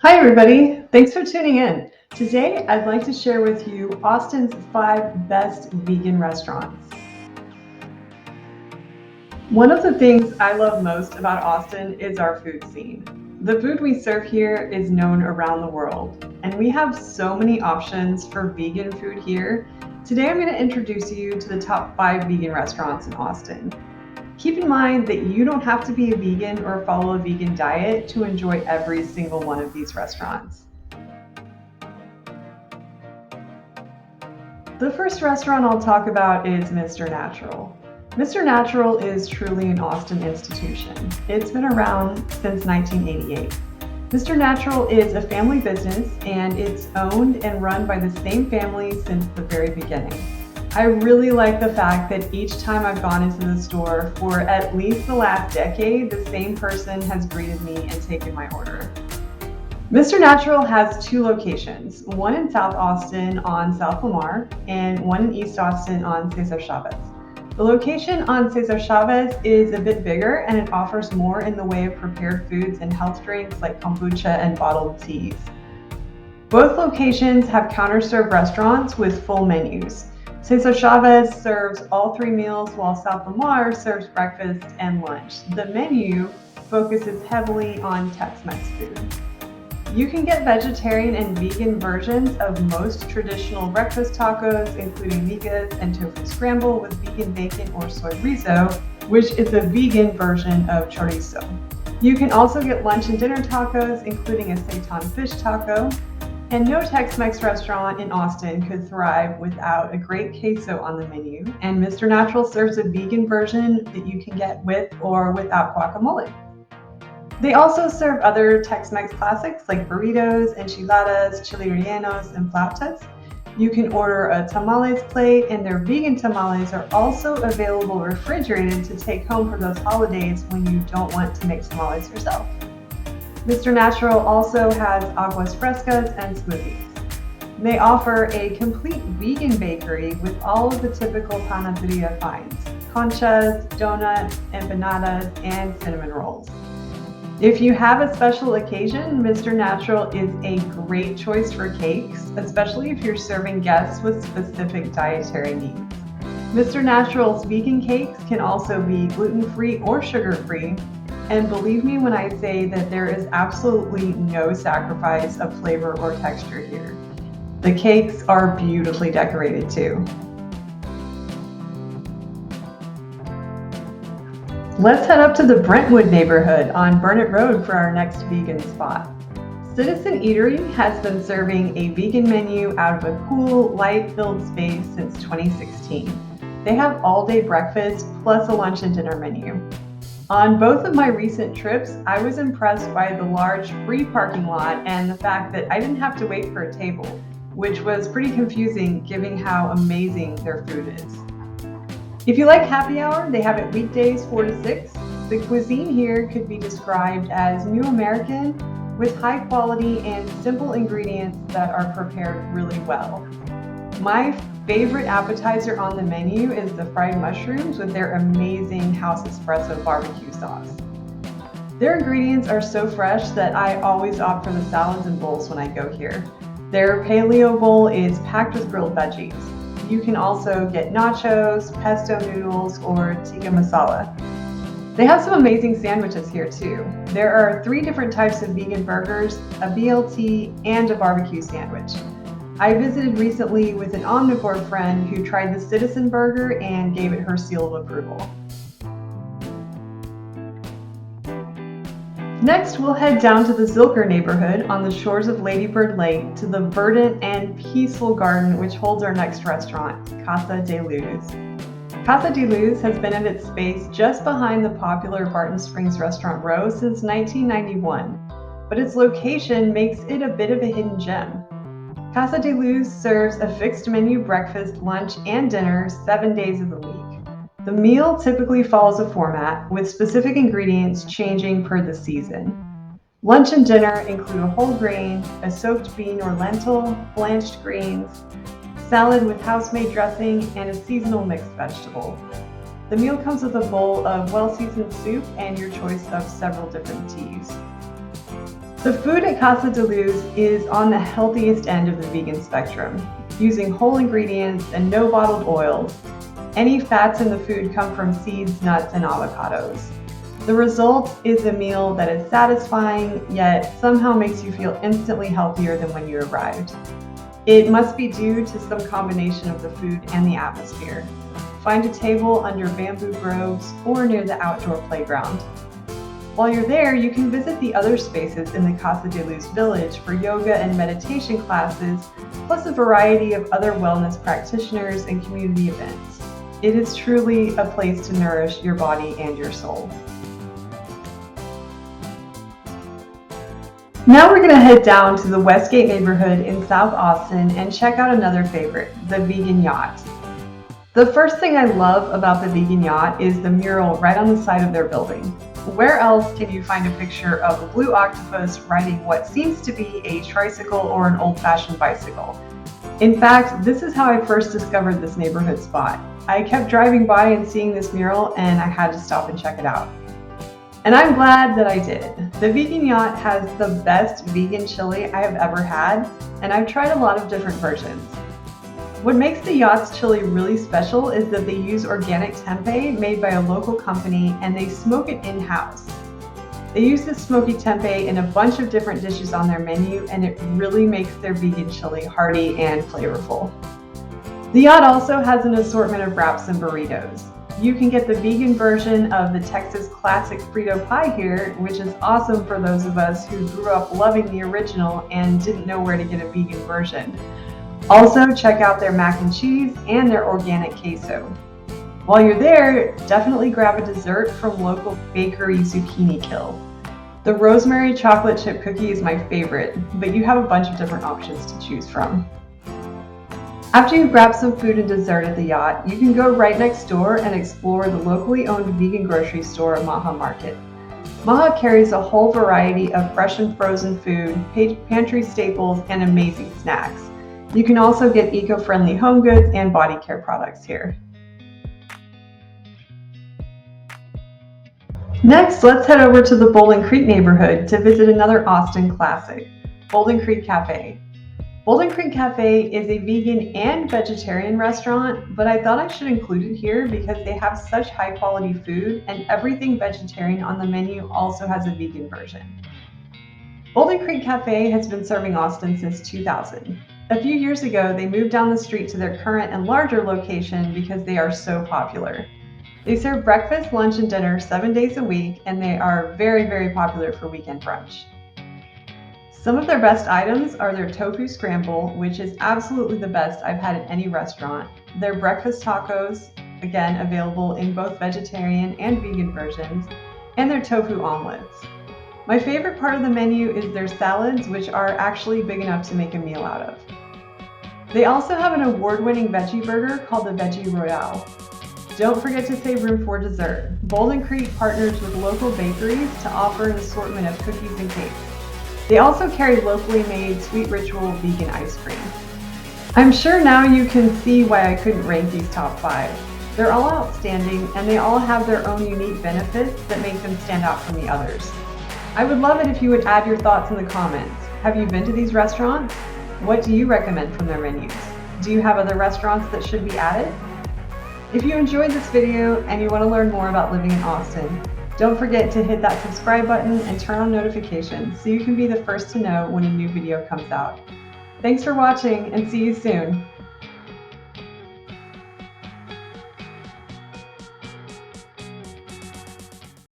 Hi everybody, thanks for tuning in. Today I'd like to share with you Austin's 5 best vegan restaurants. One of the things I love most about Austin is our food scene. The food we serve here is known around the world, and we have so many options for vegan food here. Today I'm going to introduce you to the top 5 vegan restaurants in Austin. Keep in mind that you don't have to be a vegan or follow a vegan diet to enjoy every single one of these restaurants. The first restaurant I'll talk about is Mr. Natural. Mr. Natural is truly an Austin institution. It's been around since 1988. Mr. Natural is a family business and it's owned and run by the same family since the very beginning. I really like the fact that each time I've gone into the store for at least the last decade, the same person has greeted me and taken my order. Mr. Natural has 2 locations, one in South Austin on South Lamar and one in East Austin on Cesar Chavez. The location on Cesar Chavez is a bit bigger and it offers more in the way of prepared foods and health drinks like kombucha and bottled teas. Both locations have counter-serve restaurants with full menus. Cesar Chavez serves all 3 meals while South Lamar serves breakfast and lunch. The menu focuses heavily on Tex-Mex food. You can get vegetarian and vegan versions of most traditional breakfast tacos, including migas and tofu scramble with vegan bacon or soy rizo, which is a vegan version of chorizo. You can also get lunch and dinner tacos, including a seitan fish taco. And no Tex-Mex restaurant in Austin could thrive without a great queso on the menu, and Mr. Natural serves a vegan version that you can get with or without guacamole. They also serve other Tex-Mex classics like burritos, enchiladas, chile rellenos, and flautas. You can order a tamales plate, and their vegan tamales are also available refrigerated to take home for those holidays when you don't want to make tamales yourself. Mr. Natural also has aguas frescas and smoothies. They offer a complete vegan bakery with all of the typical panaderia finds: conchas, donuts, empanadas, and cinnamon rolls. If you have a special occasion, Mr. Natural is a great choice for cakes, especially if you're serving guests with specific dietary needs. Mr. Natural's vegan cakes can also be gluten-free or sugar-free. And believe me when I say that there is absolutely no sacrifice of flavor or texture here. The cakes are beautifully decorated too. Let's head up to the Brentwood neighborhood on Burnett Road for our next vegan spot. Citizen Eatery has been serving a vegan menu out of a cool, light-filled space since 2016. They have all-day breakfast plus a lunch and dinner menu. On both of my recent trips, I was impressed by the large free parking lot and the fact that I didn't have to wait for a table, which was pretty confusing given how amazing their food is. If you like happy hour, they have it weekdays 4 to 6. The cuisine here could be described as New American with high quality and simple ingredients that are prepared really well. My favorite appetizer on the menu is the fried mushrooms with their amazing house espresso barbecue sauce. Their ingredients are so fresh that I always opt for the salads and bowls when I go here. Their paleo bowl is packed with grilled veggies. You can also get nachos, pesto noodles, or tikka masala. They have some amazing sandwiches here too. There are 3 different types of vegan burgers, a BLT, and a barbecue sandwich. I visited recently with an omnivore friend who tried the Citizen Burger and gave it her seal of approval. Next, we'll head down to the Zilker neighborhood on the shores of Lady Bird Lake to the verdant and peaceful garden which holds our next restaurant, Casa de Luz. Casa de Luz has been in its space just behind the popular Barton Springs Restaurant Row since 1991, but its location makes it a bit of a hidden gem. Casa de Luz serves a fixed menu breakfast, lunch, and dinner 7 days of the week. The meal typically follows a format, with specific ingredients changing per the season. Lunch and dinner include a whole grain, a soaked bean or lentil, blanched greens, salad with house-made dressing, and a seasonal mixed vegetable. The meal comes with a bowl of well-seasoned soup and your choice of several different teas. The food at Casa de Luz is on the healthiest end of the vegan spectrum, using whole ingredients and no bottled oils. Any fats in the food come from seeds, nuts, and avocados. The result is a meal that is satisfying, yet somehow makes you feel instantly healthier than when you arrived. It must be due to some combination of the food and the atmosphere. Find a table under bamboo groves or near the outdoor playground. While you're there, you can visit the other spaces in the Casa de Luz village for yoga and meditation classes, plus a variety of other wellness practitioners and community events. It is truly a place to nourish your body and your soul. Now we're going to head down to the Westgate neighborhood in South Austin and check out another favorite, the Vegan Yacht. The first thing I love about the Vegan Yacht is the mural right on the side of their building. Where else can you find a picture of a blue octopus riding what seems to be a tricycle or an old-fashioned bicycle? In fact, this is how I first discovered this neighborhood spot. I kept driving by and seeing this mural, and I had to stop and check it out. And I'm glad that I did. The Vegan Yacht has the best vegan chili I have ever had, and I've tried a lot of different versions. What makes the Yacht's chili really special is that they use organic tempeh made by a local company, and they smoke it in-house. They use this smoky tempeh in a bunch of different dishes on their menu, and it really makes their vegan chili hearty and flavorful. The Yacht also has an assortment of wraps and burritos. You can get the vegan version of the Texas classic Frito pie here, which is awesome for those of us who grew up loving the original and didn't know where to get a vegan version. Also, check out their mac and cheese and their organic queso. While you're there, definitely grab a dessert from local bakery Zucchini Kill. The rosemary chocolate chip cookie is my favorite, but you have a bunch of different options to choose from. After you grab some food and dessert at the Yacht, you can go right next door and explore the locally owned vegan grocery store, Maha Market. Maha carries a whole variety of fresh and frozen food, pantry staples, and amazing snacks. You can also get eco-friendly home goods and body care products here. Next, let's head over to the Bouldin Creek neighborhood to visit another Austin classic, Bouldin Creek Cafe. Bouldin Creek Cafe is a vegan and vegetarian restaurant, but I thought I should include it here because they have such high quality food, and everything vegetarian on the menu also has a vegan version. Bouldin Creek Cafe has been serving Austin since 2000. A few years ago, they moved down the street to their current and larger location because they are so popular. They serve breakfast, lunch, and dinner 7 days a week, and they are very, very popular for weekend brunch. Some of their best items are their tofu scramble, which is absolutely the best I've had at any restaurant, their breakfast tacos, again available in both vegetarian and vegan versions, and their tofu omelets. My favorite part of the menu is their salads, which are actually big enough to make a meal out of. They also have an award-winning veggie burger called the Veggie Royale. Don't forget to save room for dessert. Bouldin Creek partners with local bakeries to offer an assortment of cookies and cakes. They also carry locally made Sweet Ritual vegan ice cream. I'm sure now you can see why I couldn't rank these top 5. They're all outstanding, and they all have their own unique benefits that make them stand out from the others. I would love it if you would add your thoughts in the comments. Have you been to these restaurants? What do you recommend from their menus? Do you have other restaurants that should be added? If you enjoyed this video and you want to learn more about living in Austin, don't forget to hit that subscribe button and turn on notifications so you can be the first to know when a new video comes out. Thanks for watching, and see you soon.